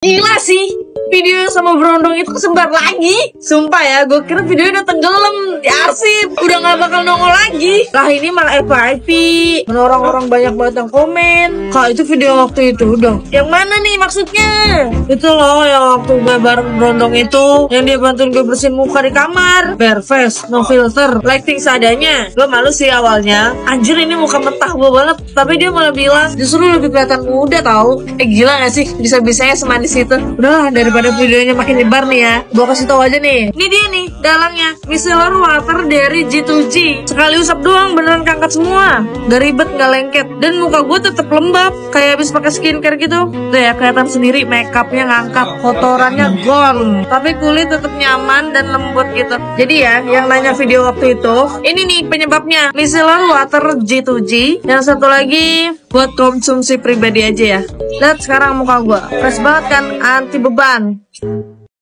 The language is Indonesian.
Gila sih, video sama Brondong itu kesebar lagi. Sumpah ya, gue kira videonya udah tenggelam di arsip, udah gak bakal nongol lagi. Lah ini malah FYP, orang-orang banyak banget yang komen. Kak, itu video waktu itu dong. Yang mana nih maksudnya? Itu loh yang waktu gue bareng Brondong itu, yang dia bantuin gue bersihin muka di kamar. Bare face, no filter, lighting seadanya. Gue malu sih awalnya, anjir ini muka mentah gue banget. Tapi dia malah bilang, justru lebih kelihatan muda tau. Gila gak sih, bisa-bisanya semanis itu. Udahlah, daripada videonya makin nyebar nih ya, gue kasih tau aja nih. Ini dia nih dalangnya, micellar water dari G2G. Sekali usap doang beneran keangkat semua, gak ribet, gak lengket, dan muka gue tetep lembab kayak habis pakai skincare gitu. Tuh ya, kelihatan sendiri makeupnya ngangkat, kotorannya gone, tapi kulit tetep nyaman dan lembut gitu. Jadi ya, yang nanya video waktu itu, ini nih penyebabnya, micellar water G2G. Yang satu lagi buat konsumsi pribadi aja ya. Lihat sekarang muka gue fresh banget kan, anti beban.